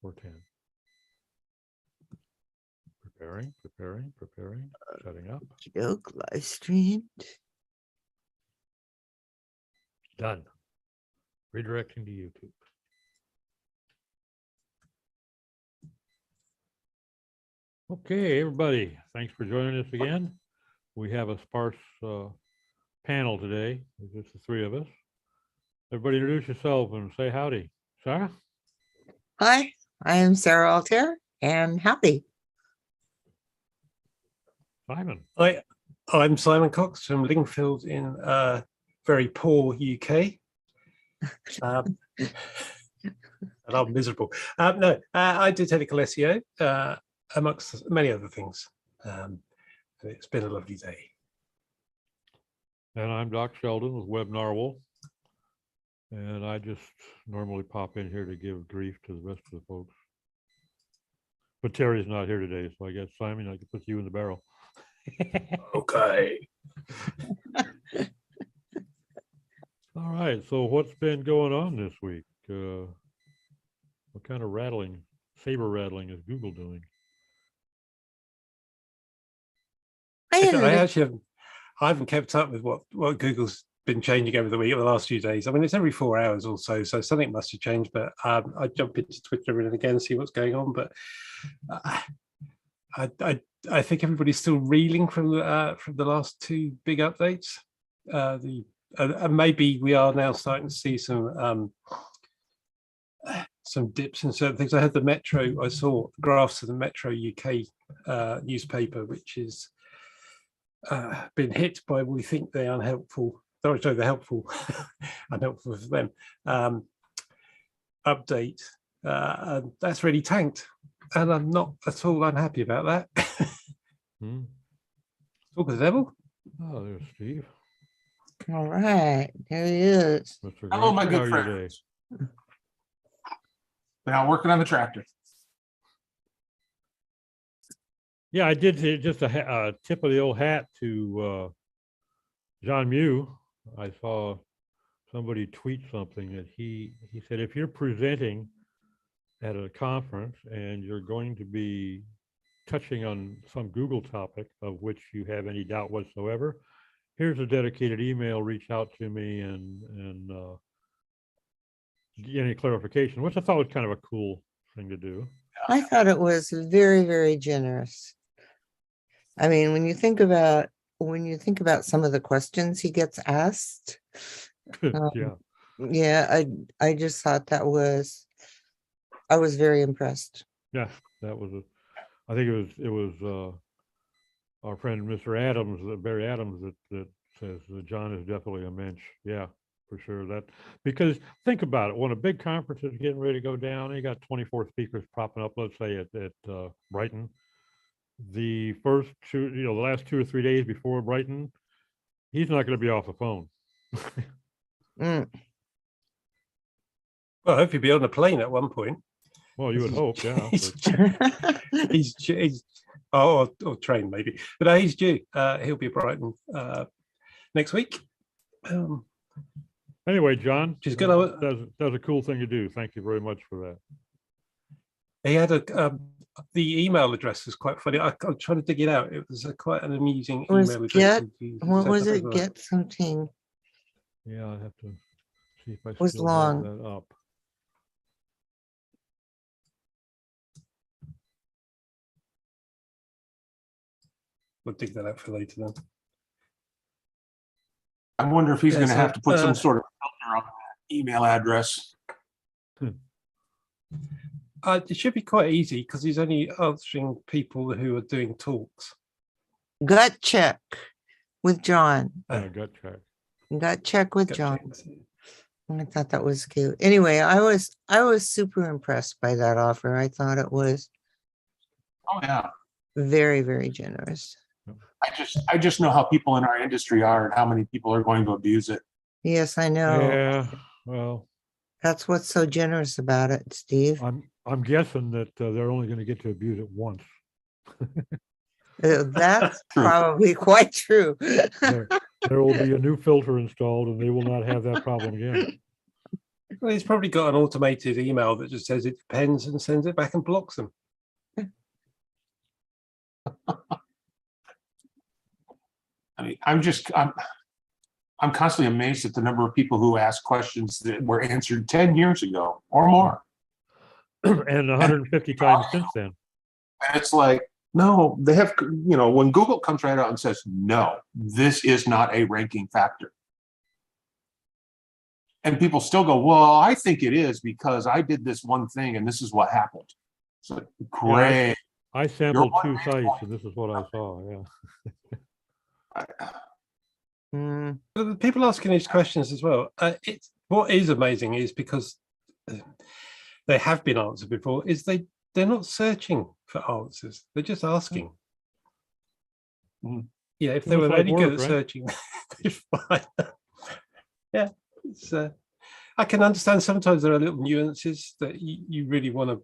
4:10. Preparing, setting up. Joke live streamed. Done. Redirecting to YouTube. Okay, everybody, thanks for joining us again. We have a sparse panel today. It's just the three of us. Everybody introduce yourself and say howdy. Sarah? Hi, I am Sarah Altair, and howdy. Simon? I'm Simon Cox from Lingfield in very poor UK. And I'm miserable. I do technical SEO amongst many other things. And it's been a lovely day. And I'm Doc Sheldon with Web Narwhal. And I just normally pop in here to give grief to the rest of the folks. But Terry's not here today, so I guess, Simon, I can put you in the barrel. Okay. All right, so what's been going on this week? What kind of saber rattling is Google doing? I haven't kept up with what Google's been changing over the week, the last few days. I mean, it's every 4 hours or so something must have changed. But I jump into Twitter every now and again and see what's going on. But I think everybody's still reeling from the last two big updates. And maybe we are now starting to see some dips in certain things. I had I saw graphs of the Metro UK newspaper, which is been hit by, we think, the unhelpful. Sorry, the helpful, unhelpful for them update, and that's really tanked. And I'm not at all unhappy about that. Talk of the devil. Oh, there's Steve. All right, there he is. Mr. Hello, my Granson, good how are you friends. Been out working on the tractor. Yeah, I did just a tip of the old hat to John Mew. I saw somebody tweet something that he said, if you're presenting at a conference and you're going to be touching on some Google topic of which you have any doubt whatsoever, here's a dedicated email, reach out to me and get any clarification, which I thought was kind of a cool thing to do. I thought it was very, very generous. I mean, when you think about some of the questions he gets asked, I just thought I was very impressed. Yeah, that was I think it was our friend Mr. Adams, Barry Adams, that says that John is definitely a mensch. Yeah, for sure. That because think about it, when a big conference is getting ready to go down, you got 24 speakers popping up. Let's say at Brighton. The last 2 or 3 days before Brighton, he's not going to be off the phone. Well, I hope he'll be on a plane at one point. Well, you would hope, yeah. He's or train maybe, but he's due. He'll be at Brighton next week. Anyway, John, She's gonna does a cool thing to do. Thank you very much for that. He had the email address was quite funny. I'm trying to dig it out. It was quite an amusing email address. What was it? Get something. Yeah, I have to see if I was still long. have that up. We'll dig that out for later then. I wonder if he's going to so, have to put some sort of filter on that email address. It should be quite easy because he's only answering people who are doing talks. Gut check with John. Gut check. Gut check with Gut John. check. I thought that was cute. Anyway, I was super impressed by that offer. I thought it was Oh yeah. very, very generous. I just know how people in our industry are and how many people are going to abuse it. Yes, I know. Yeah, well, That's what's so generous about it, Steve. I'm guessing that they're only going to get to abuse it once. That's True. probably quite true. There will be a new filter installed, and they will not have that problem again. Well, he's probably got an automated email that just says it depends and sends it back and blocks them. I mean, I'm constantly amazed at the number of people who ask questions that were answered 10 years ago or more. And 150 times since then. And it's like, no, they have, when Google comes right out and says, no, this is not a ranking factor. And people still go, well, I think it is because I did this one thing and this is what happened. So great. I sampled 2 sites and this is what I saw. Yeah. Hmm. But the people asking these questions as well. It's what is amazing is because they have been answered before. Is they're not searching for answers; they're just asking. Yeah, if they It's were like really good work, at right? searching, they'd find. Yeah, it's. I can understand sometimes there are little nuances that you really want to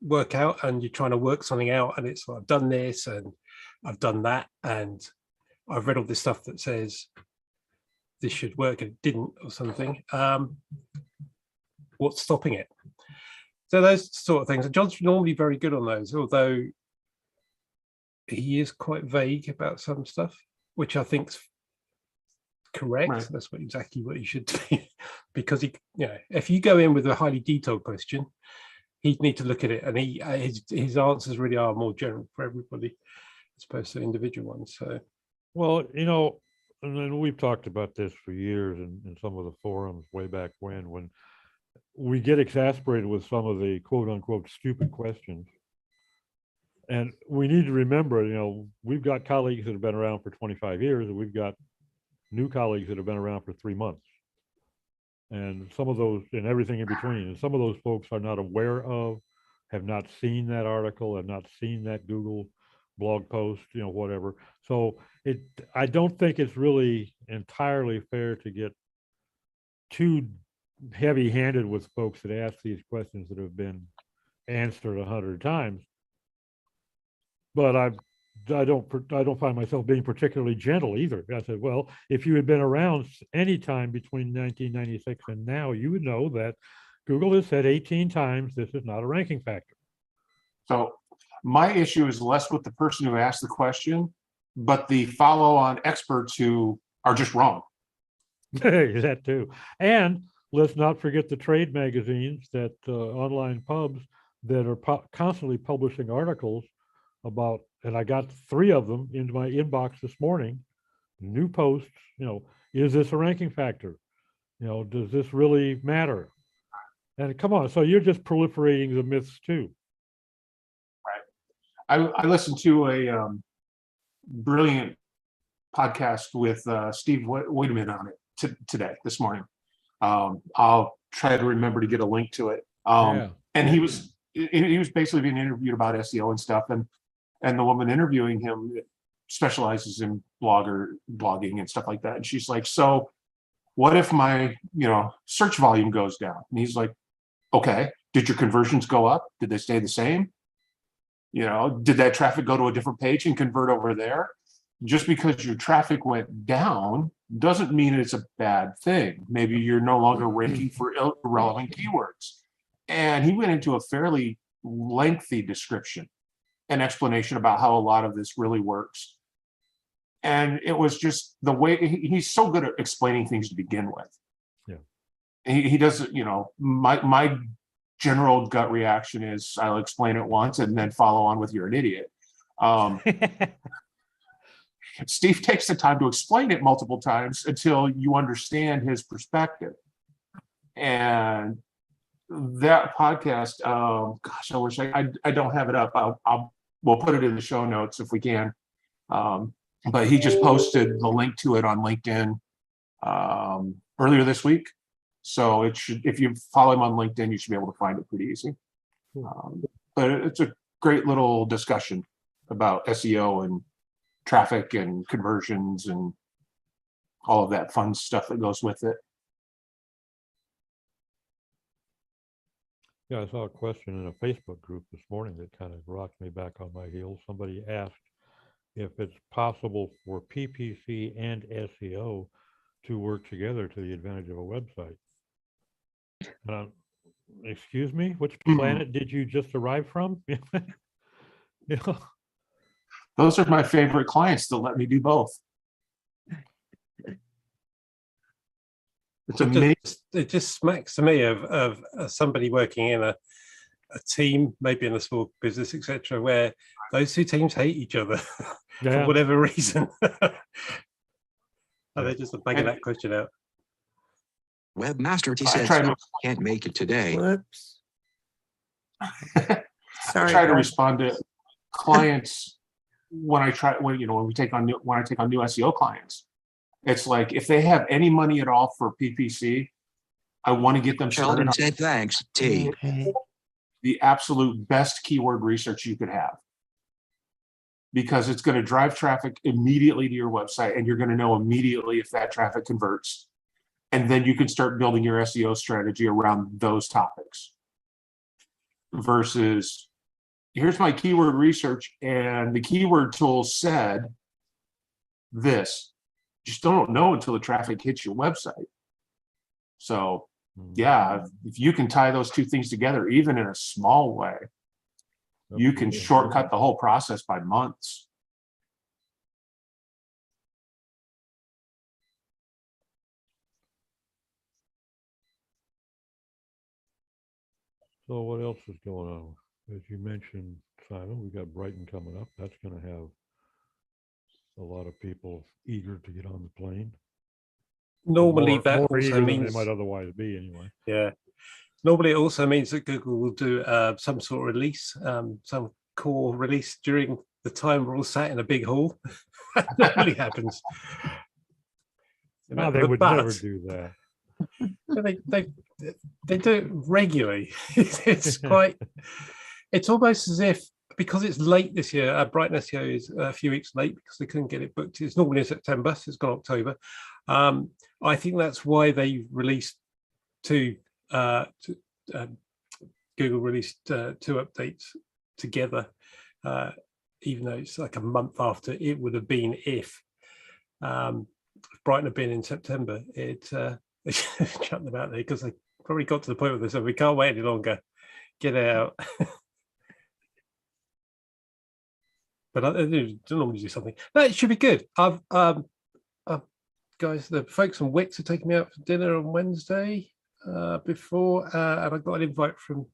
work out, and you're trying to work something out, and it's like, I've done this and I've done that, and I've read all this stuff that says this should work and it didn't or something. What's stopping it? So those sort of things. And John's normally very good on those, although he is quite vague about some stuff, which I think's correct. Right. That's exactly what he should do. Because if you go in with a highly detailed question, he'd need to look at it, and his answers really are more general for everybody as opposed to individual ones. So Well, and then we've talked about this for years in some of the forums way back when we get exasperated with some of the quote unquote stupid questions. And we need to remember, we've got colleagues that have been around for 25 years, and we've got new colleagues that have been around for 3 months. And some of those, and everything in between, and some of those folks are not aware of, have not seen that article, have not seen that Google blog post, whatever. So I don't think it's really entirely fair to get too heavy-handed with folks that ask these questions that have been answered 100 times. But I don't find myself being particularly gentle either. I said, well, if you had been around any time between 1996 and now, you would know that Google has said 18 times this is not a ranking factor. So my issue is less with the person who asked the question, but the follow-on experts who are just wrong. That too. And let's not forget the trade magazines, that online pubs that are constantly publishing articles about, and I got 3 of them into my inbox this morning, new posts, is this a ranking factor? Does this really matter? And come on, so you're just proliferating the myths too. I listened to a brilliant podcast with Steve Wiedemann on it this morning. I'll try to remember to get a link to it. Yeah. And he was basically being interviewed about SEO and stuff, and the woman interviewing him specializes in blogging and stuff like that. And she's like, so what if my search volume goes down? And he's like, okay, did your conversions go up? Did they stay the same? Did that traffic go to a different page and convert over there? Just because your traffic went down doesn't mean it's a bad thing. Maybe you're no longer ranking for irrelevant keywords. And he went into a fairly lengthy description and explanation about how a lot of this really works. And it was just the way he's so good at explaining things to begin with. Yeah. He does, my general gut reaction is I'll explain it once and then follow on with you're an idiot. Steve takes the time to explain it multiple times until you understand his perspective. And that podcast, gosh, I wish I don't have it up. We'll put it in the show notes if we can. But he just posted the link to it on LinkedIn earlier this week. So it should, if you follow him on LinkedIn, you should be able to find it pretty easy. But it's a great little discussion about SEO and traffic and conversions and all of that fun stuff that goes with it. Yeah, I saw a question in a Facebook group this morning that kind of rocked me back on my heels. Somebody asked if it's possible for PPC and SEO to work together to the advantage of a website. Uh, excuse me, which Mhm. planet did you just arrive from? You know, Those are my favorite clients that let me do both. It's amazing. It just smacks to me of somebody working in a team, maybe in a small business, etc., where those two teams hate each other for yeah. whatever reason. And Yeah. they're just banging that question out. Webmaster T I says try to can't make it today. Whoops. I Sorry. try to guys. respond to clients when I try when you know when I take on new SEO clients. It's like if they have any money at all for PPC, I want to get them started Sheldon on said thanks, T. Okay. the absolute best keyword research you could have. Because it's going to drive traffic immediately to your website and you're going to know immediately if that traffic converts. And then you can start building your SEO strategy around those topics. Versus, here's my keyword research and the keyword tool said this. Just don't know until the traffic hits your website. So yeah, if you can tie those two things together, even in a small way, you can Absolutely. shortcut the whole process by months. So what else is going on? As you mentioned, Simon, we got Brighton coming up. That's going to have a lot of people eager to get on the plane. Normally, that more also eager than means they might otherwise be anyway. yeah. Normally, it also means that Google will do some sort of release, some core release during the time we're all sat in a big hall. That normally happens. You No, know, they would but never do that. they do it regularly. It's quite. It's almost as if because it's late this year. Brighton SEO is a few weeks late because they couldn't get it booked. It's normally in September, so it's gone October. I think that's why they released two. Google released two updates together, even though it's like a month after it would have been if Brighton had been in September. They shut them out there because they probably got to the point where they said, we can't wait any longer, get out. But I do normally do something. No, it should be good. Guys, the folks from Wix are taking me out for dinner on Wednesday before, and I got an invite from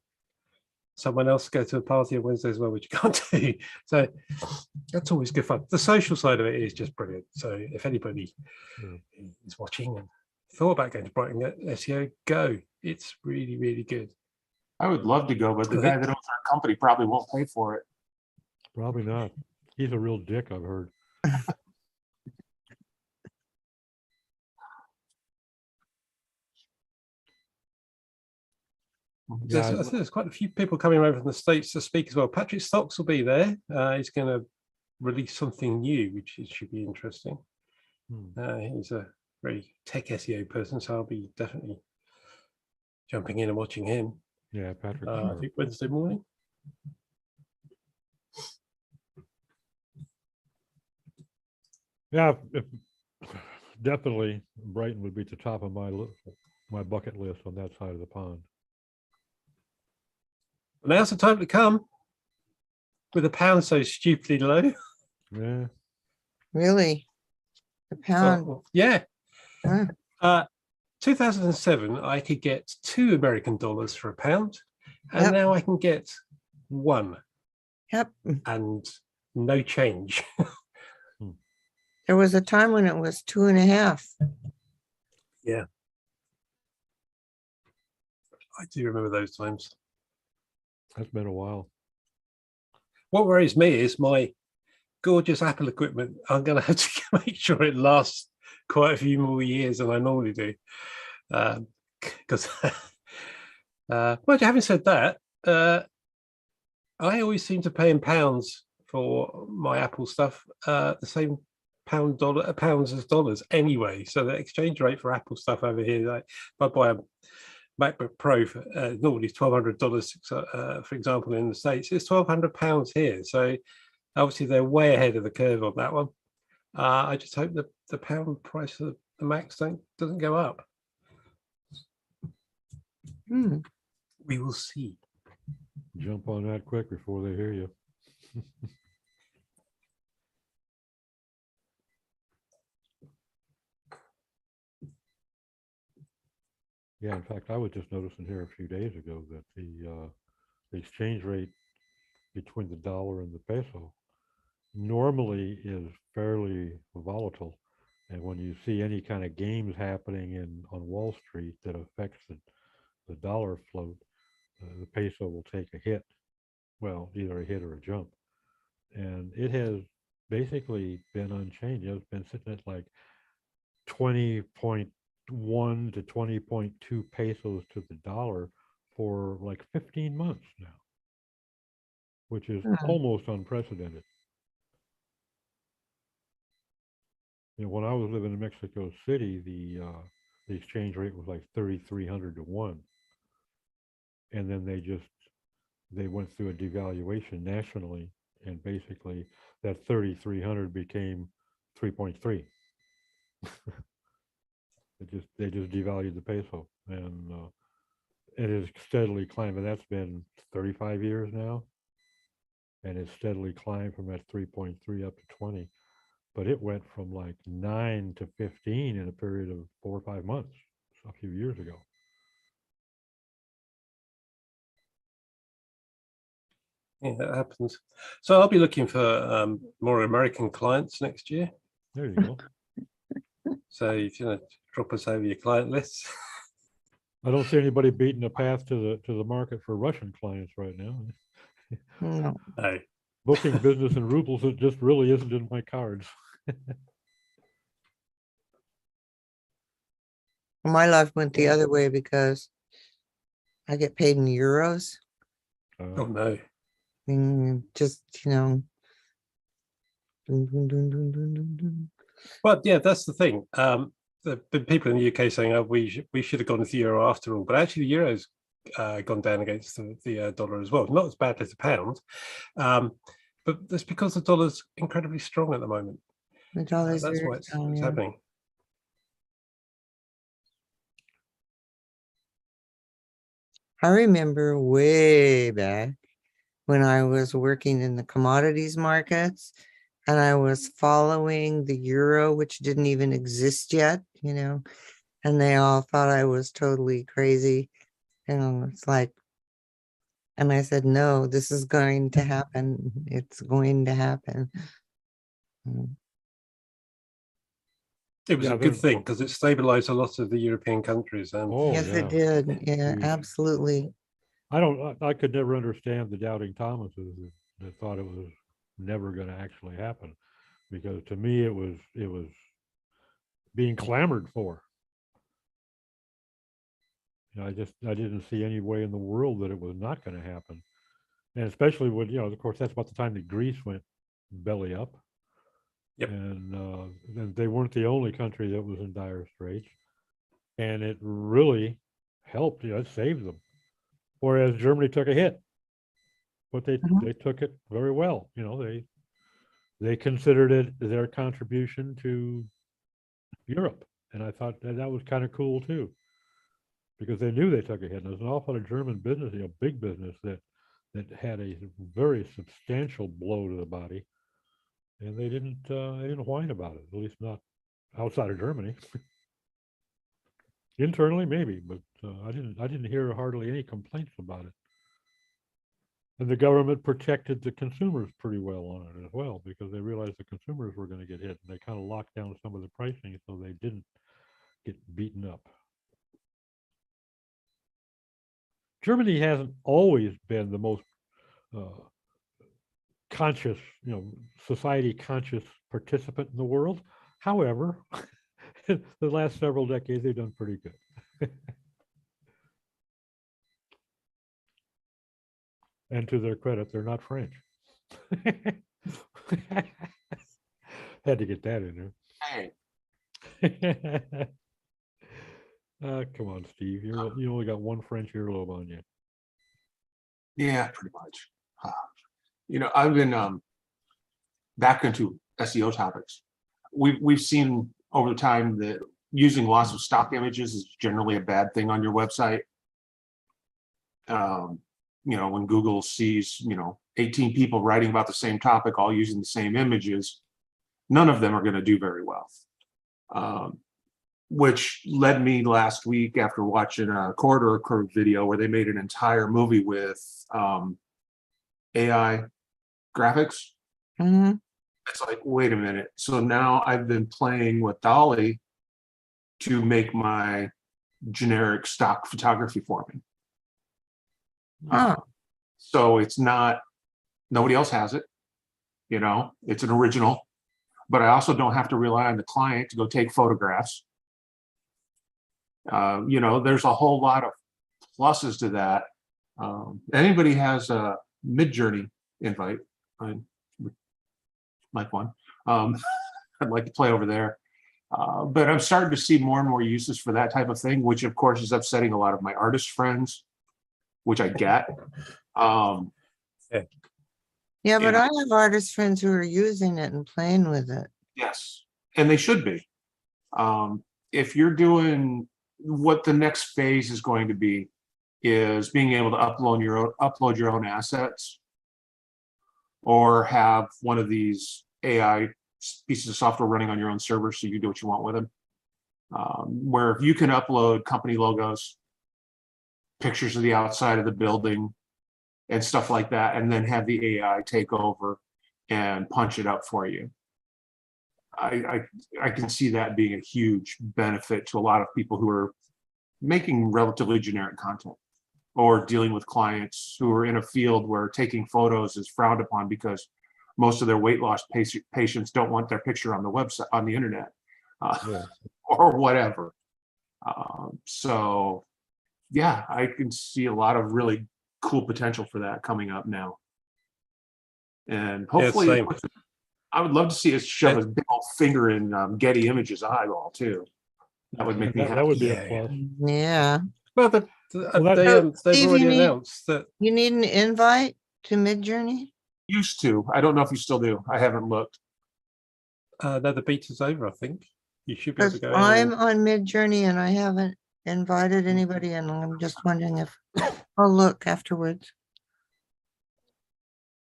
someone else to go to a party on Wednesday as well, which you can't do. So that's always good fun. The social side of it is just brilliant. So if anybody is watching and thought about going to Brighton SEO, go. It's really, really good. I would love to go, but the guy that owns our company probably won't pay for it. Probably not. He's a real dick, I've heard. Yeah, there's quite a few people coming over from the States to speak as well. Patrick Stocks will be there. He's going to release something new, which should be interesting. He's a very tech SEO person, so I'll be definitely jumping in and watching him. Yeah, Patrick. I think Wednesday morning. Yeah, definitely Brighton would be at the top of my bucket list on that side of the pond. Now's the time to come with the pound so stupidly low. Yeah. Really? The pound. Well, yeah. Huh. 2007, I could get $2 American for a pound, and Yep. now I can get one Yep. and no change. There was a time when it was 2.5. Yeah. I do remember those times. That's been a while. What worries me is my gorgeous Apple equipment. I'm going to have to make sure it lasts quite a few more years than I normally do. Because, well, having said that, I always seem to pay in pounds for my Apple stuff, the same pounds as dollars anyway. So the exchange rate for Apple stuff over here, like if I buy a MacBook Pro for normally $1,200, for example, in the States, it's £1,200 here. So obviously they're way ahead of the curve on that one. I just hope that the pound price of the Macs doesn't go up. Hmm. We will see. Jump on that quick before they hear you. Yeah, in fact, I was just noticing here a few days ago that the exchange rate between the dollar and the peso normally is fairly volatile. And when you see any kind of games happening on Wall Street that affects the dollar float, the peso will take a hit. Well, either a hit or a jump. And it has basically been unchanged. It's been sitting at like 20.1 to 20.2 pesos to the dollar for like 15 months now, which is Hmm. almost unprecedented. You know, when I was living in Mexico City, the exchange rate was like 3,300 to 1. And then they went through a devaluation nationally, and basically that 3,300 became 3.3. They just devalued the peso, and it has steadily climbed. And that's been 35 years now, and it's steadily climbed from that 3.3 up to 20. But it went from like 9 to 15 in a period of 4 or 5 months a few years ago. Yeah, that happens. So I'll be looking for more American clients next year. There you go. So if you want to drop us over your client list. I don't see anybody beating a path to the market for Russian clients right now. No. No. Booking business in rubles, it just really isn't in my cards. My life went the other way because I get paid in euros. Oh no. Just, dun, dun, dun, dun, dun, dun, dun. But yeah, that's the thing. There've been people in the UK saying, "Oh, we should have gone with the euro after all." But actually, the euro's gone down against the dollar as well. Not as badly as the pound, but that's because the dollar's incredibly strong at the moment. The dollar's That's very why it's strong, yeah. happening. I remember way back when I was working in the commodities markets and I was following the euro, which didn't even exist yet, and they all thought I was totally crazy. It's like, and I said, no, this is going to happen. It's going to happen. It was Yeah, a good they're- thing because it stabilized a lot of the European countries. And Oh, Yes, yeah. it did. Yeah, Huge. absolutely. I could never understand the doubting Thomases that thought it was never going to actually happen, because to me it was being clamored for. I didn't see any way in the world that it was not going to happen, and especially when of course that's about the time that Greece went belly up. Yep. And they weren't the only country that was in dire straits, and it really helped. It saved them. Whereas Germany took a hit, but they took it very well. They considered it their contribution to Europe, and I thought that was kind of cool too, because they knew they took a hit. And there's an awful lot of German business, big business that had a very substantial blow to the body, and they didn't whine about it. At least not outside of Germany. Internally, maybe, but I didn't hear hardly any complaints about it. And the government protected the consumers pretty well on it as well, because they realized the consumers were going to get hit, and they kind of locked down some of the pricing so they didn't get beaten up. Germany hasn't always been the most conscious, society conscious participant in the world. However, the last several decades, they've done pretty good. And to their credit, they're not French. Had to get that in there. Come on, Steve. You only got one French earlobe on you. Yeah, pretty much. I've been back into SEO topics. We've seen over the time that using lots of stock images is generally a bad thing on your website. You know, when Google sees, you know, 18 people writing about the same topic, all using the same images, none of them are going to do very well. Which led me last week, after watching a Corridor Crew video where they made an entire movie with AI graphics. Mhm. It's like, wait a minute. So now I've been playing with Dolly to make my generic stock photography for me. Oh. So it's not, nobody else has it, you know, it's an original, but I also don't have to rely on the client to go take photographs. You know, there's a whole lot of pluses to that. Anybody has a Mid-Journey invite, I'd like one. I'd like to play over there. But I'm starting to see more and more uses for that type of thing, which of course is upsetting a lot of my artist friends, which I get. Yeah, but Yeah. I have artist friends who are using it and playing with it. Yes, and they should be. If you're doing what the next phase is going to be, is being able to upload your own assets, or have one of these AI pieces of software running on your own server so you can do what you want with them. Where you can upload company logos, pictures of the outside of the building, and stuff like that, and then have the AI take over and punch it up for you. I can see that being a huge benefit to a lot of people who are making relatively generic content, or dealing with clients who are in a field where taking photos is frowned upon because most of their weight loss patients don't want their picture on the website, on the internet, Yeah. or whatever. So yeah, I can see a lot of really cool potential for that coming up now. And hopefully, same. I would love to see us shove a big old finger in Getty Images' eyeball too. That would make me happy. That would be a Yeah, plus. Yeah. Well, Well, that- they've Steve, already you need- announced that. You need an invite to Mid-Journey? Used to. I don't know if you still do. I haven't looked. No, the beta's over, I think. You should be able to Because go in. I'm on Mid-Journey and I haven't invited anybody, and I'm just wondering if I'll look afterwards.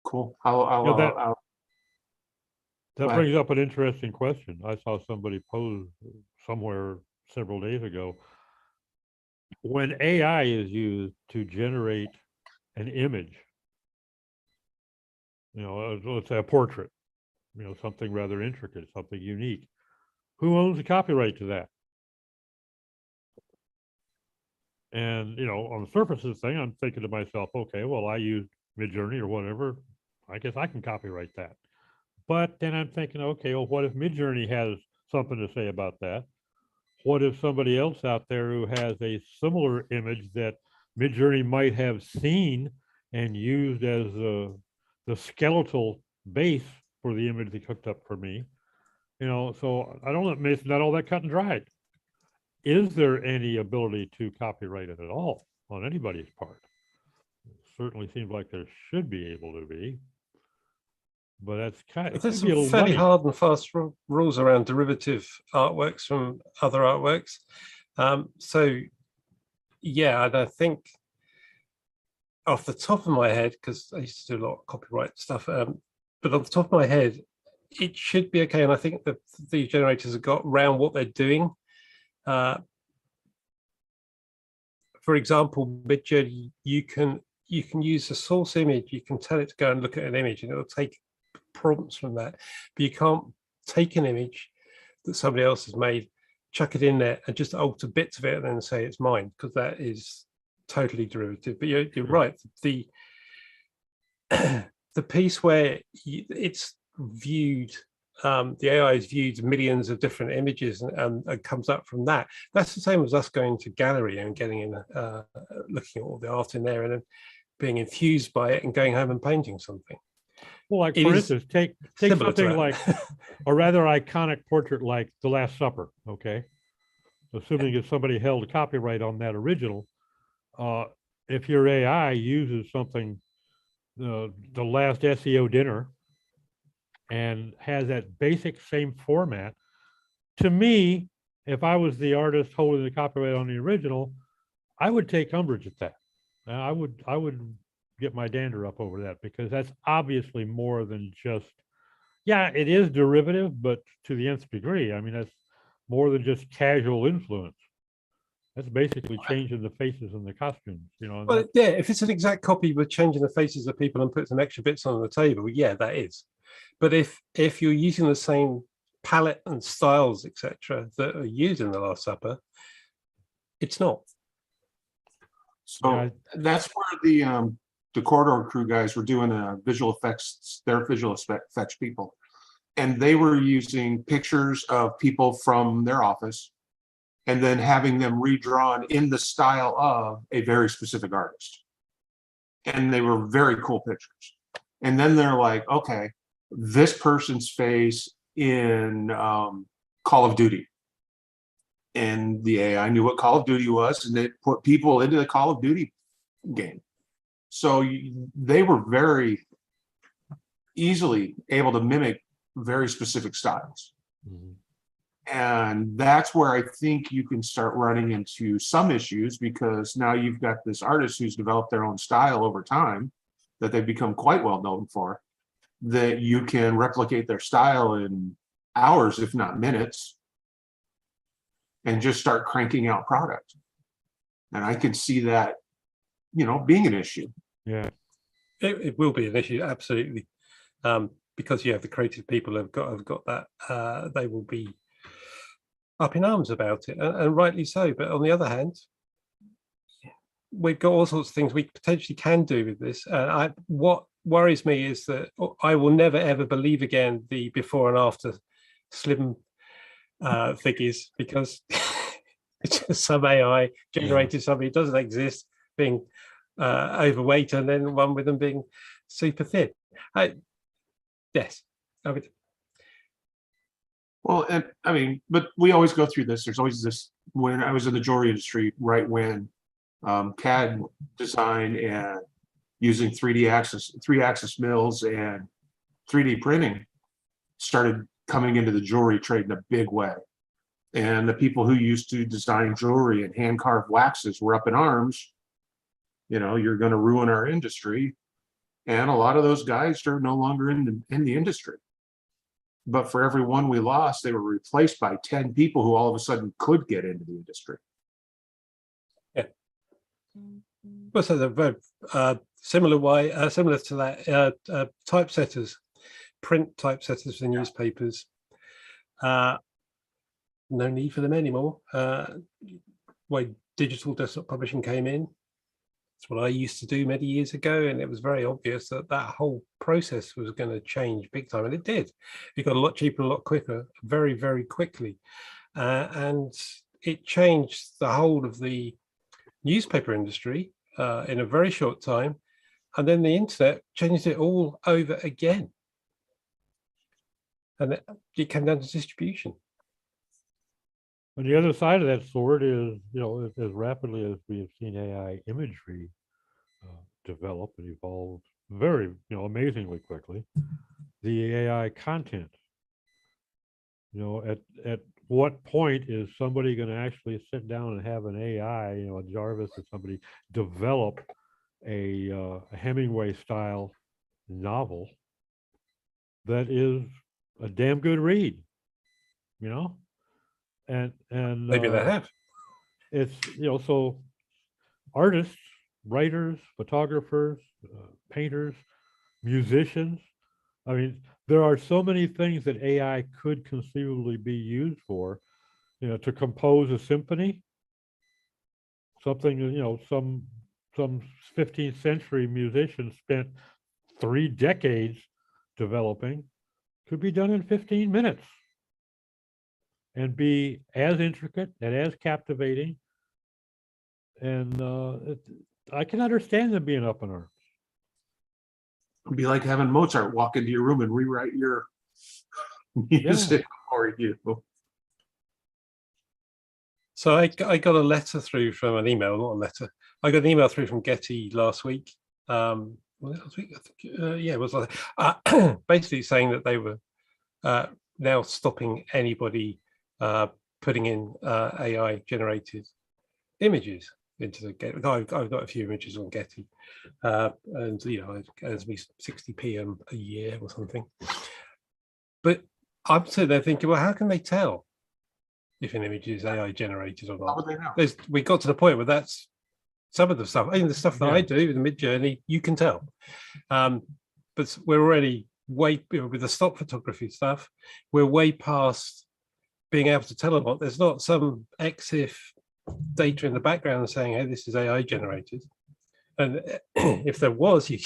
Cool. Yeah, that- I'll That Right. brings up an interesting question. I saw somebody pose somewhere several days ago. When AI is used to generate an image, you know, let's say a portrait, you know, something rather intricate, something unique, who owns the copyright to that? And, you know, on the surface of this thing, I'm thinking to myself, okay, well, I used Midjourney or whatever. I guess I can copyright that. But then I'm thinking, okay, well, what if Midjourney has something to say about that? What if somebody else out there who has a similar image that Midjourney might have seen and used as the skeletal base for the image they cooked up for me? You know, so I don't know, it's not all that cut and dried. Is there any ability to copyright it at all on anybody's part? It certainly seems like there should be able to be. But that's kind of, it There's could be a some little fairly muddy. hard and fast rules around derivative artworks from other artworks. So, yeah, and I think off the top of my head, because I used to do a lot of copyright stuff, but off the top of my head, it should be okay. And I think that the generators have got around what they're doing. For example, Midjourney, you can use a source image. You can tell it to go and look at an image, and it'll take prompts from that. But you can't take an image that somebody else has made, chuck it in there, and just alter bits of it, and then say it's mine, because that is totally derivative. But you're right. The the piece where it's viewed. The AI is viewed millions of different images and comes up from that. That's the same as us going to gallery and getting in, looking at all the art in there and then being infused by it and going home and painting something. Well, like It for is instance, take similar to something that. like a rather iconic portrait like The Last Supper, okay? Assuming if somebody held a copyright on that original, if your AI uses something, the last SEO dinner, and has that basic same format, to me, if I was the artist holding the copyright on the original, I would take umbrage at that. And I would get my dander up over that, because that's obviously more than just, yeah, it is derivative, but to the nth degree. I mean, that's more than just casual influence. That's basically changing the faces and the costumes, you know. And Well, yeah, if it's an exact copy with changing the faces of people and put some extra bits on the table, yeah, that is. But if you're using the same palette and styles, etc., that are used in The Last Supper, it's not. So Yeah, that's where the Corridor Crew guys were doing visual effects, their visual effects people. And they were using pictures of people from their office and then having them redrawn in the style of a very specific artist. And they were very cool pictures. And then they're like, okay, this person's face in Call of Duty. And the AI knew what Call of Duty was, and they put people into the Call of Duty game. So they were very easily able to mimic very specific styles. mhm. And that's where I think you can start running into some issues, because now you've got this artist who's developed their own style over time that they've become quite well known for, that you can replicate their style in hours, if not minutes, and just start cranking out product. And I can see that, being an issue. Yeah. It will be an issue, absolutely, because the creative people have got that. They will be up in arms about it, and rightly so. But on the other hand, we've got all sorts of things we potentially can do with this. What worries me is that I will never ever believe again the before and after slim figures, because it's just some AI generated somebody who doesn't exist being overweight, and then one with them being super thin. Yes, I would. Well, and I mean, but we always go through this. There's always this. When I was in the jewelry industry, right when CAD design and using 3-axis mills and 3D printing started coming into the jewelry trade in a big way. And the people who used to design jewelry and hand carved waxes were up in arms. You're going to ruin our industry. And a lot of those guys are no longer in the industry. But for every one we lost, they were replaced by 10 people who all of a sudden could get into the industry. Yeah. Well, so they're very similar to that, typesetters, print typesetters for newspapers. No need for them anymore. When digital desktop publishing came in, it's what I used to do many years ago, and it was very obvious that whole process was going to change big time, and it did. It got a lot cheaper, a lot quicker, very, very quickly, and it changed the whole of the newspaper industry in a very short time, and then the internet changed it all over again, and it came down to distribution. And the other side of that sword is, as rapidly as we have seen AI imagery develop and evolve very, amazingly quickly, the AI content. At what point is somebody going to actually sit down and have an AI, a Jarvis or somebody, develop a Hemingway style novel that is a damn good read, And Maybe they have. It's so artists, writers, photographers, painters, musicians. I mean, there are so many things that AI could conceivably be used for. To compose a symphony, something some 15th century musician spent 3 decades developing, could be done in 15 minutes. And be as intricate and as captivating. And I can understand them being up in arms. It'd be like having Mozart walk into your room and rewrite your music for you. So I got a letter through from an email, not a letter. I got an email through from Getty last week. Last week, I think, it was basically saying that they were now stopping anybody putting in AI generated images into the Getty. I've got a few images on Getty, and it earns me 60p a year or something. But I'm sitting there thinking, well, how can they tell if an image is AI generated or How not? would they know? We got to the point where that's some of the stuff. Even the stuff that I Yeah. do, the Mid-Journey, you can tell. But we're already way with the stock photography stuff. We're way past being able to tell a lot. There's not some EXIF data in the background saying, "Hey, this is AI generated." And if there was, you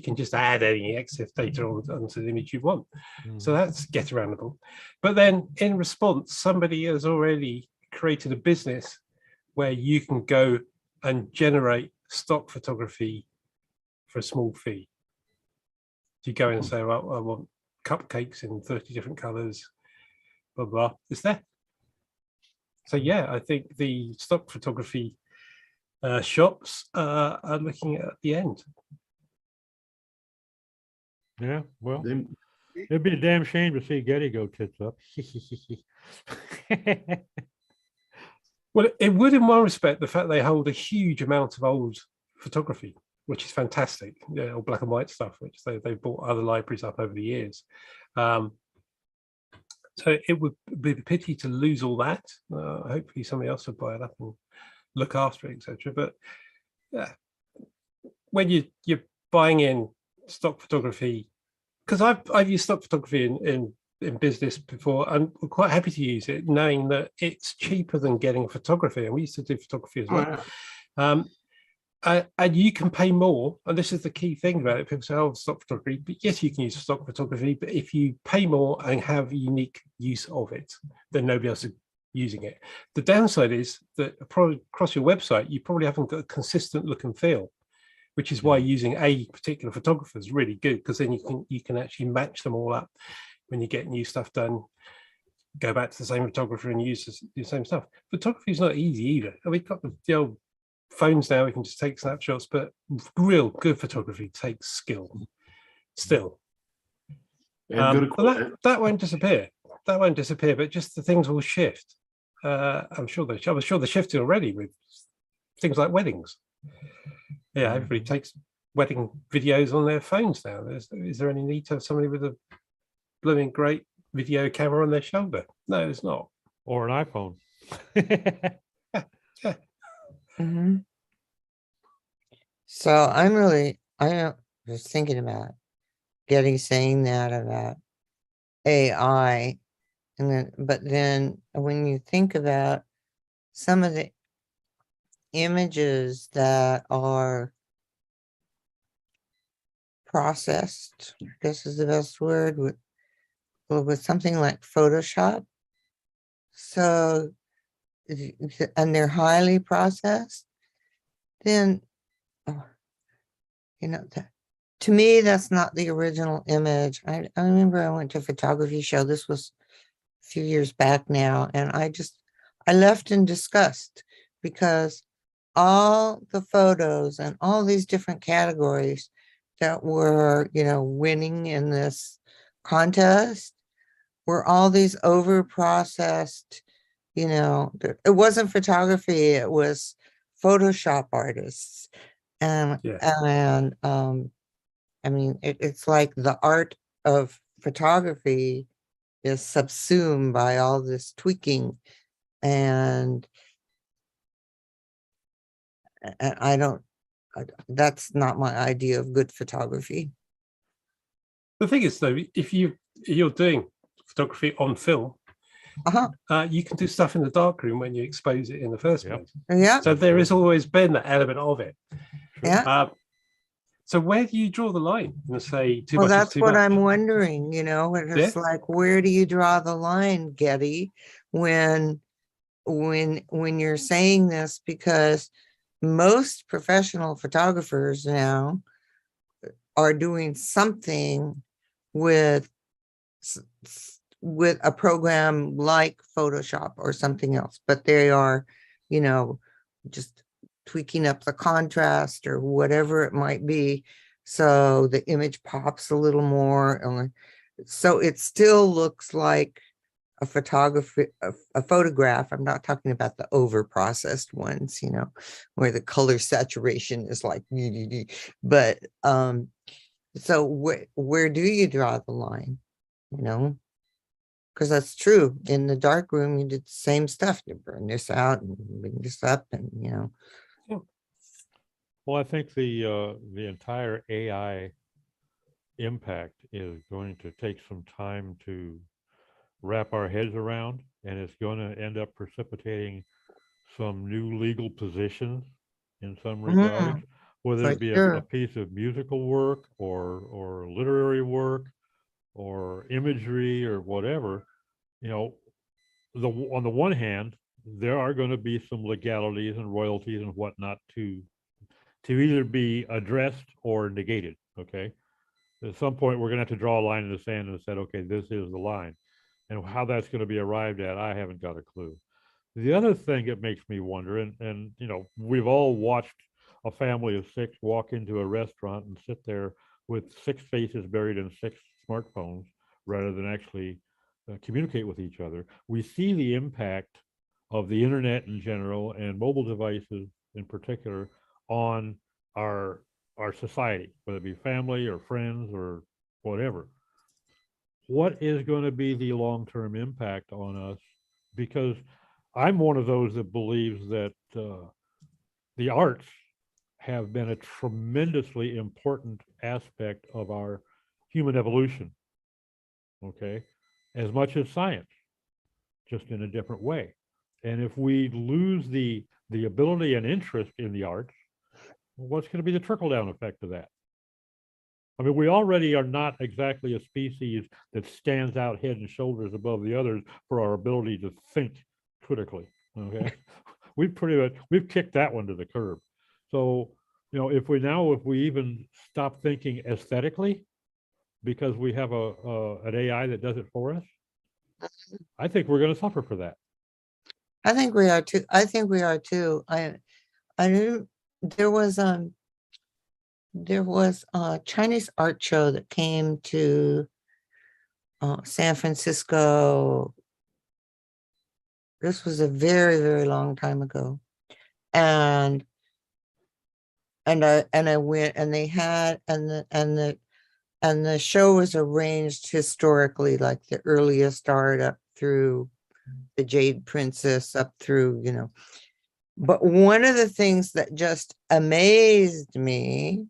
can just add any EXIF data onto the image you want. So that's get aroundable. But then in response, somebody has already created a business where you can go and generate stock photography for a small fee. You go in and say, well, I want cupcakes in 30 different colors, blah, blah, it's there. So yeah, I think the stock photography shops are looking at the end. Yeah, well, Then it'd be a damn shame to see Getty go tits up. Well, it would in one respect, the fact they hold a huge amount of old photography, which is fantastic, or black and white stuff, which they've bought other libraries up over the years. So it would be a pity to lose all that. Hopefully somebody else will buy it up and look after it, etc. But when you're buying in stock photography, because I've used stock photography in business before, and we're quite happy to use it, knowing that it's cheaper than getting photography. And we used to do photography as well. And you can pay more, and this is the key thing about it. People say, "Oh, stock photography," but yes, you can use stock photography. But if you pay more and have unique use of it, then nobody else is using it. The downside is that across your website, you probably haven't got a consistent look and feel, which is why using a particular photographer is really good, because then you can actually match them all up when you get new stuff done. Go back to the same photographer and use the same stuff. Photography is not easy either. We've got the old phones now, we can just take snapshots, but real good photography takes skill still. and good But equipment. that won't disappear. That won't disappear, but just the things will shift. I'm sure they're shifting already with things like weddings. Yeah, everybody takes wedding videos on their phones now. Is there any need to have somebody with a blooming great video camera on their shoulder? No, it's not. Or an iPhone. Mhm. So I was thinking about saying that about AI, but then when you think about some of the images that are processed, I guess is the best word, with something like Photoshop. So, and they're highly processed, then, to me, that's not the original image. I remember I went to a photography show. This was a few years back now, and I left in disgust because all the photos and all these different categories that were, winning in this contest were all these over processed, it wasn't photography, it was Photoshop artists. And I mean, it's like the art of photography is subsumed by all this tweaking, and that's not my idea of good photography. The thing is, though, if you're doing photography on film, you can do stuff in the darkroom when you expose it in the first place. Yeah. So there has always been that element of it. Yeah. So where do you draw the line and say too Well, much is that's too what much? I'm wondering, it's like, where do you draw the line, Getty, when you're saying this? Because most professional photographers now are doing something with a program like Photoshop or something else, but they are, just tweaking up the contrast or whatever it might be, so the image pops a little more, so it still looks like a photography, a photograph. I'm not talking about the over processed ones, you know, where the color saturation is like, but so where do you draw the line? You know, because that's true. In the dark room, you did the same stuff. You burn this out and bring this up, and you know. Well, I think the entire AI impact is going to take some time to wrap our heads around, and it's going to end up precipitating some new legal positions in some regards, whether for it be a sure. piece of musical work or literary work or imagery or whatever. You know, on the one hand, there are going to be some legalities and royalties and whatnot to either be addressed or negated. Okay, at some point we're going to have to draw a line in the sand and said, okay, this is the line, and how that's going to be arrived at, I haven't got a clue. The other thing that makes me wonder, and you know, we've all watched a family of six walk into a restaurant and sit there with six faces buried in six smartphones rather than actually communicate with each other. We see the impact of the internet in general and mobile devices in particular on our society, whether it be family or friends or whatever. What is going to be the long-term impact on us? Because I'm one of those that believes that the arts have been a tremendously important aspect of our human evolution, okay, as much as science, just in a different way. And if we lose the ability and interest in the arts, what's going to be the trickle-down effect of that? I mean, we already are not exactly a species that stands out head and shoulders above the others for our ability to think critically. Okay, we've kicked that one to the curb. So, you know, if we even stop thinking aesthetically because we have an AI that does it for us, I think we're going to suffer for that. I think we are too. I think we are too. I knew there was a Chinese art show that came to San Francisco. This was a very, very long time ago. And I went, and they had, and the show was arranged historically, like the earliest art up through the Jade Princess, up through, you know. But one of the things that just amazed me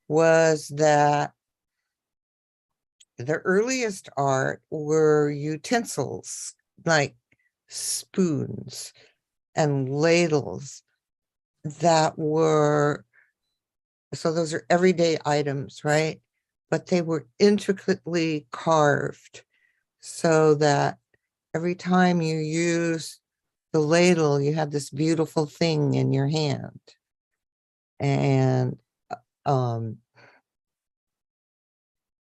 was that the earliest art were utensils, like spoons and ladles that were, so those are everyday items, right? But they were intricately carved so that every time you use the ladle, you have this beautiful thing in your hand. And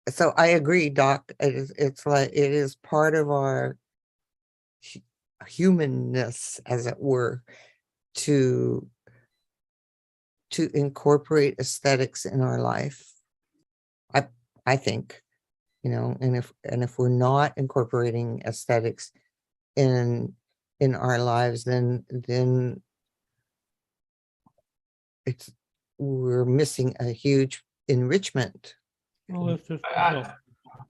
so I agree, Doc. It's like it is part of our humanness, as it were, to incorporate aesthetics in our life. I think, you know, and if we're not incorporating aesthetics in our lives, then we're missing a huge enrichment. Well, it's just,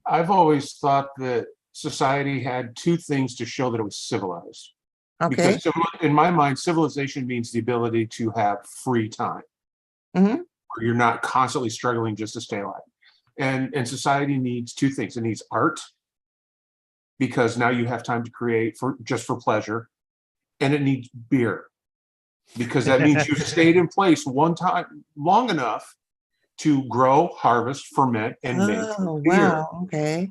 I've always thought that society had two things to show that it was civilized. Okay. Because in my mind, civilization means the ability to have free time. Mhm. Where you're not constantly struggling just to stay alive. And society needs two things. It needs art, because now you have time to create for pleasure, and it needs beer, because that means you've stayed in place one time long enough to grow, harvest, ferment, and make beer. Wow. Okay.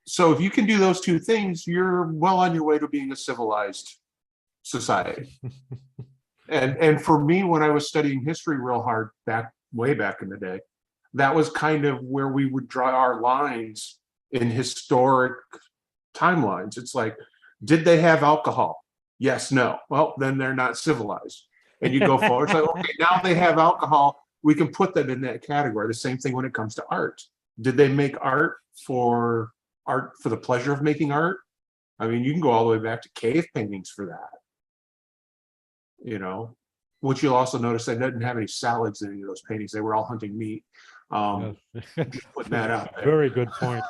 So if you can do those two things, you're well on your way to being a civilized society. And for me, when I was studying history real hard way back in the day, that was kind of where we would draw our lines in historic timelines. It's like, did they have alcohol? Yes, no. Well, then they're not civilized. And you go forward. It's like, okay, now they have alcohol. We can put them in that category. The same thing when it comes to art. Did they make art for the pleasure of making art? I mean, you can go all the way back to cave paintings for that. You know, which you'll also notice they didn't have any salads in any of those paintings. They were all hunting meat. Yes. Just putting that out there. Very good point.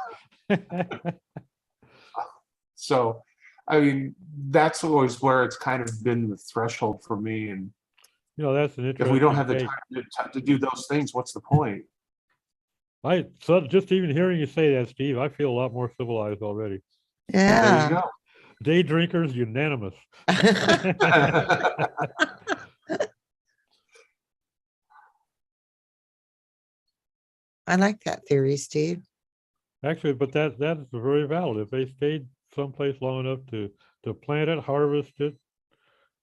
So, I mean, that's always where it's kind of been the threshold for me. And You know, that's an if interesting we don't have the take. time to do those things, what's the point? So just even hearing you say that, Steve, I feel a lot more civilized already. There Yeah. you go. Day drinkers unanimous. I like that theory, Steve. Actually, but that's very valid. If they stayed someplace long enough to plant it, harvest it,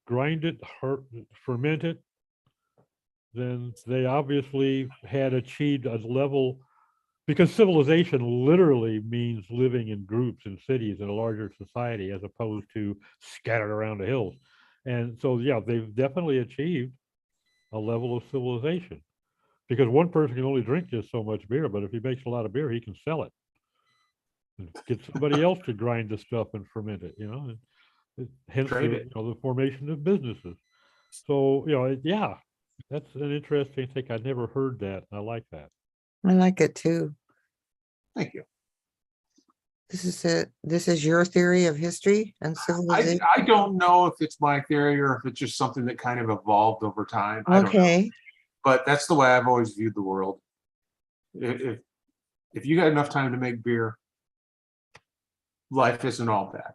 grind it, ferment it, then they obviously had achieved a level, because civilization literally means living in groups in cities in a larger society as opposed to scattered around the hills. And so, yeah, they've definitely achieved a level of civilization, because one person can only drink just so much beer, but if he makes a lot of beer, he can sell it and get somebody else to grind the stuff and ferment it, you know, and hence Trade the, it. the formation of businesses. So, yeah, that's an interesting thing. I never heard that. I like that. I like it too. Thank you. This is it. This is your theory of history and civilization. I don't know if it's my theory or if it's just something that kind of evolved over time. I don't know. Okay. But that's the way I've always viewed the world. If you got enough time to make beer, life isn't all bad.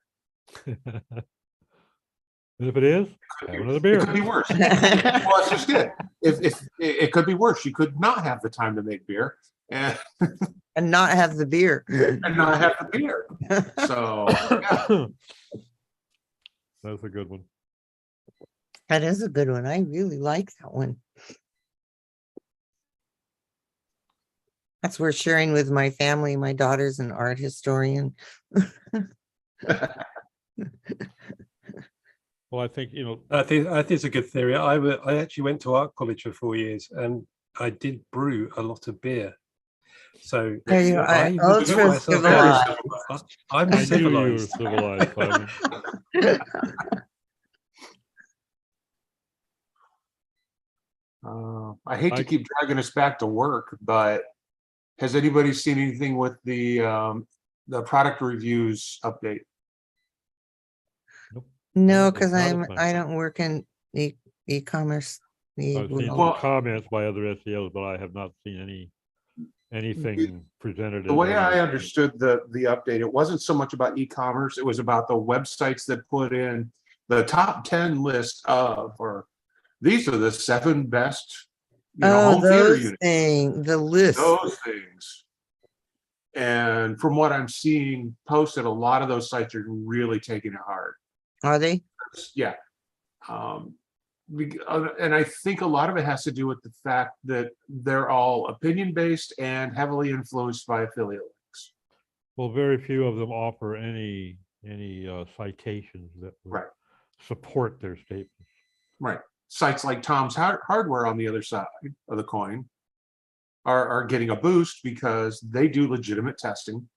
And if it is, have another beer. It could be worse. Well, that's just it. If it could be worse, you could not have the time to make beer and And not have the beer. not have the beer. So yeah. That's a good one. That is a good one. I really like that one. That's worth sharing with my family. My daughter's an art historian. Well, I think, I think it's a good theory. I actually went to art college for 4 years, and I did brew a lot of beer. So There you are. I Oh, would it's put for myself civilized. I'm I knew you were civilized. civilized, Simon. I hate to Mike? keep dragging us back to work, but has anybody seen anything with the product reviews update? No, Not because a I fan. don't work in e-commerce. I've seen some Well- comments by other SEOs, but I have not seen anything presented. The as way I evidence. understood the update, it wasn't so much about e-commerce, it was about the websites that put in the top 10 list of, or these are the 7 best, Oh, home theater those units. things, the list. Those things. And from what I'm seeing posted, a lot of those sites are really taking it hard. Are they? Yeah. And I think a lot of it has to do with the fact that they're all opinion-based and heavily influenced by affiliate links. Well, very few of them offer any citations that would Right. support their statements. Right. Sites like Tom's Hardware on the other side of the coin are getting a boost because they do legitimate testing,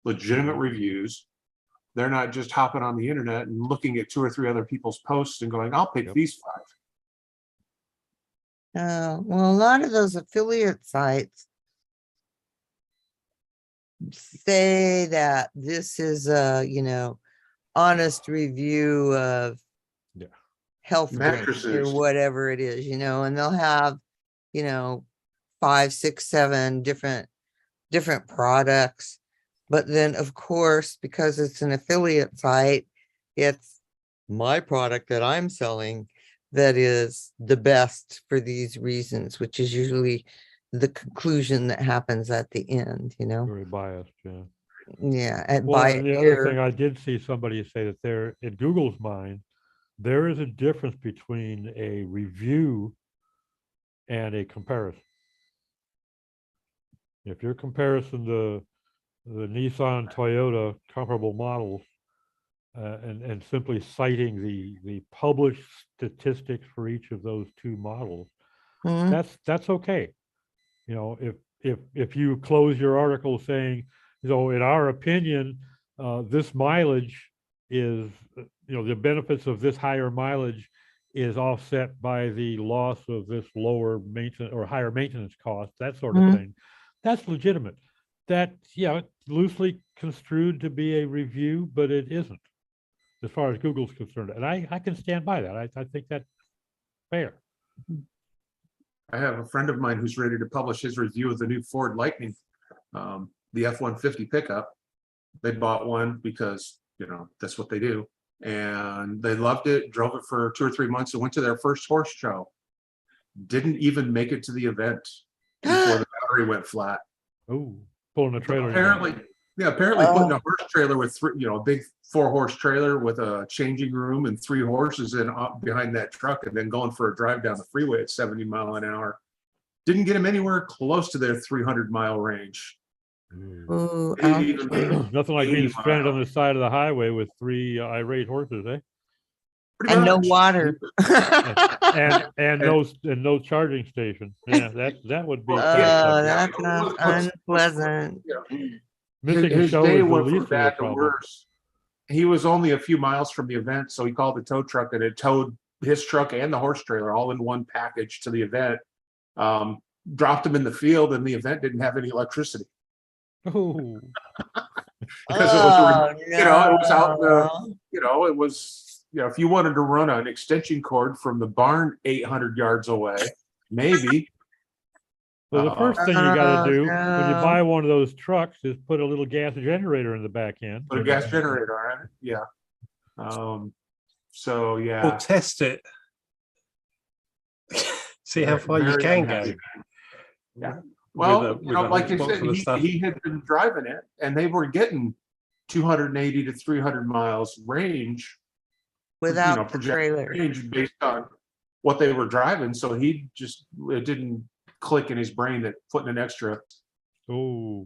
legitimate reviews. They're not just hopping on the internet and looking at 2 or 3 other people's posts and going, I'll pick Yep. these 5. Well, a lot of those affiliate sites say that this is a, honest review of Yeah. health drinks or Mattresses. whatever it is, and they'll have, 5, 6, 7 different products. But then, of course, because it's an affiliate site, it's my product that I'm selling that is the best for these reasons, which is usually the conclusion that happens at the end, Very biased, yeah. Yeah. Well, and the other thing, I did see somebody say that there, in Google's mind, there is a difference between a review and a comparison. If you're comparing the Nissan, Toyota comparable models, and simply citing the published statistics for each of those 2 models, Mhm. that's okay. If you close your article saying, in our opinion, this mileage is, the benefits of this higher mileage is offset by the loss of this lower maintenance or higher maintenance cost, that sort of Mhm. thing. That's legitimate. That, yeah, loosely construed to be a review, but it isn't, as far as Google's concerned. And I can stand by that. I think that's fair. I have a friend of mine who's ready to publish his review of the new Ford Lightning, the F-150 pickup. They bought one because, that's what they do. And they loved it, drove it for 2 or 3 months and went to their first horse show. Didn't even make it to the event before the battery went flat. Oh, pulling a trailer. Apparently putting a horse trailer with three, a big 4-horse trailer with a changing room and 3 horses in behind that truck, and then going for a drive down the freeway at 70 miles an hour. Didn't get them anywhere close to their 300-mile range. Ooh, Didn't ouch. even make Nothing like being 80 stranded on the miles. side of the highway with 3 irate horses, eh? Pretty And no much. water. And no charging station. Yeah, that would be. Oh, that sounds unpleasant. Missing a His show day is the went from least of the bad to problem. worse. He was only a few miles from the event, so he called the tow truck, and it towed his truck and the horse trailer all in one package to the event. Dropped him in the field, and the event didn't have any electricity Oh, because it was, it was out in the, no. it was, if you wanted to run an extension cord from the barn 800 yards away, maybe. well, the first thing you got to do when you no. buy one of those trucks is put a little gas generator in the back end. Put a gas generator on it. Yeah. So Or yeah. test it. See how far you Very can unhappy. go. Yeah. Well, with a like you box said, full of stuff. he had been driving it, and they were getting 280 to 300 miles range, Without the projected trailer. range based on what they were driving. So it didn't click in his brain that putting an extra Oh,